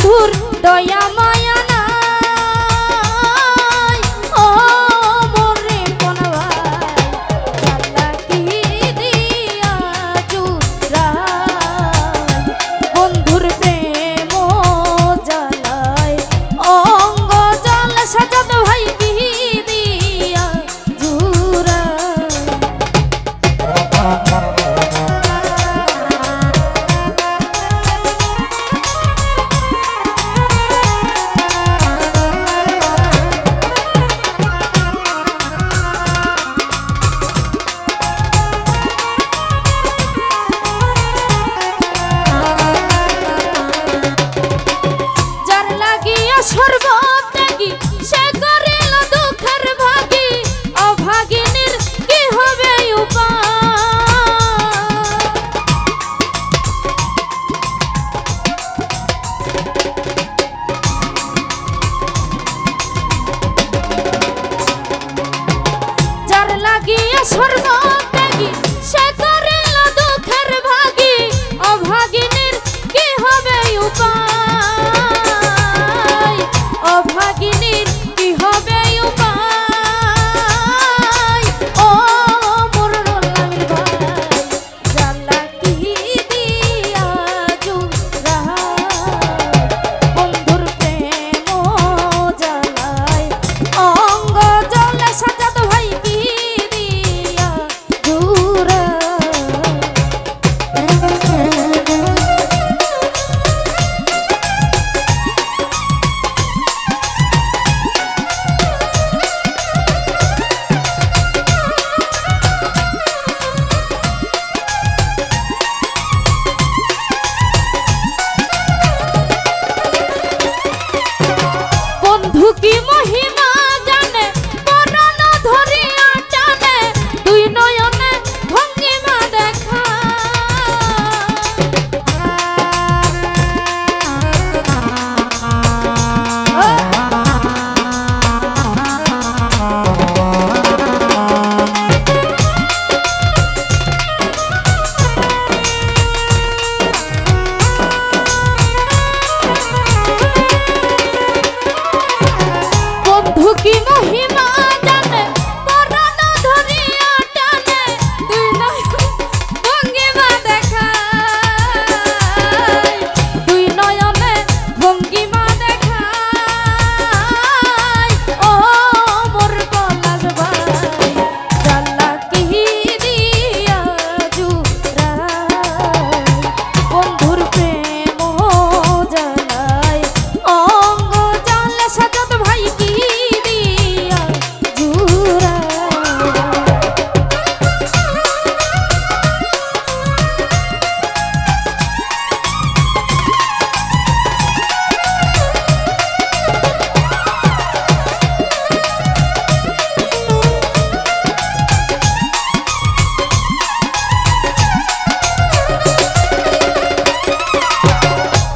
বন্ধুর দয়া মায়া নাই ও মোরে কোনভাই চালাকি দিয়া জুড়াই বন্ধুর প্রেম জ্বালায় অঙ্গ জল সাজাত ভাই কি দিয়া জুড়াই সর্বত্যাগী সে করিল দুঃখের ভাগী অভাগিনীর কি হবে উপায় যার লাগিয়া সর্বত্যাগী সে করিল দুঃখের ভাগী অভাগিনীর কি হবে উপায় অভাগিনীর কি হবে উপায় ও মোর রোলামির ভাই চালাকি দিয়া জুড়াই বন্ধুর প্রেম জ্বালায় অঙ্গ জলে সাজাত ভাই কি দিয়া জুড়াই বন্ধু কি মহিমা জানে পরাণ ধরিয়া টানে দুই নয়নে ভঙ্গিমা দেখা বন্ধু কি মহিমা জানে পরাণ ধরিয়া টানে দুই নয়নে ভঙ্গিমা দেখায় দুই নয়নে ভঙ্গিমা দেখায় ও মোর পলাশ ভাই চালাকি দিয়া জুড়াই বন্ধুর প্রেম জ্বালায় অঙ্গ জলে সাজাত ভাই কি দিয়া জুড়াই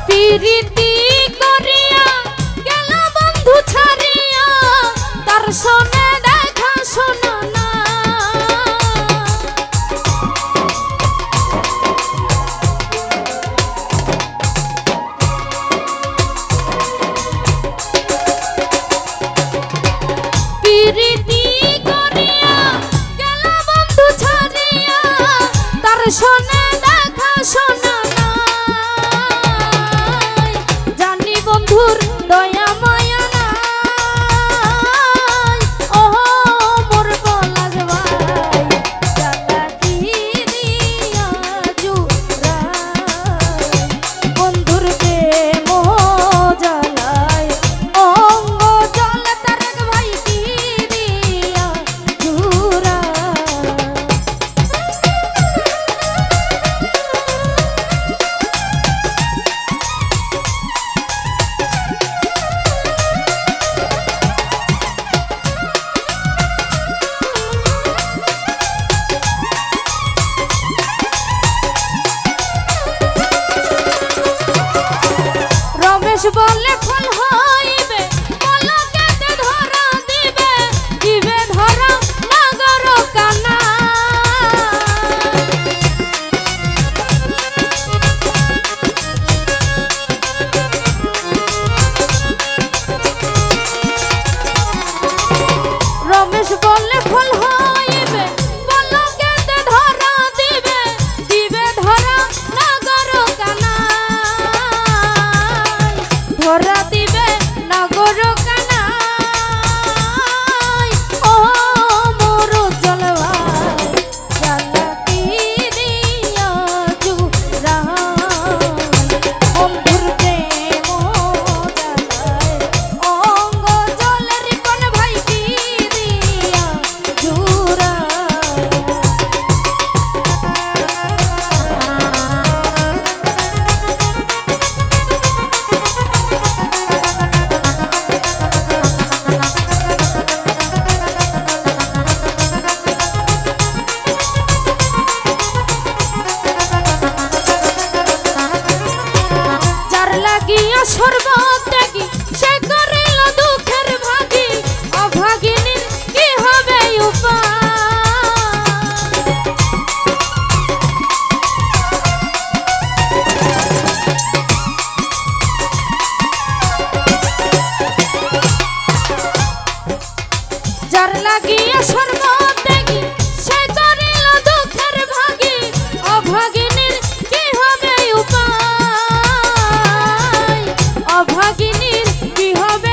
প্রীতি করিয়া গেল বন্ধু ছাড়িয়া তার শোনে দেখা শোনা না প্রীতি করিয়া গেল বন্ধু ছাড়িয়া তার শোনে দেখা শোনা না জানি বন্ধুর দয়া মায়া নাই ও মোর পলাশ ভাই চালাকি দিয়া জুড়াই বন্ধুর প্রেম জ্বালায় অঙ্গ জলে তারেক ভাই কি দিয়া জুড়াই রমেশ বলে ফল হইবে পলকেতে ধরা দিবে দিবে ধরা নাগর কানা ধরা দিবে নগর কানাই ও মোর জলভাই জালাতি দিয়া জুরাই বন্ধুর প্রেম জালায় অঙ্গ জলের কোন ভাই কি দিয়া জুরাই সর্বত্যাগী সে করিল দুঃখের ভাগী অভাগিনীর কি হবে উপায় যার লাগিয়া সর্বত্যাগী সে করিল দুঃখের ভাগী অভাগিনীর কি হবে উপায় অভাগিনীর কি হবে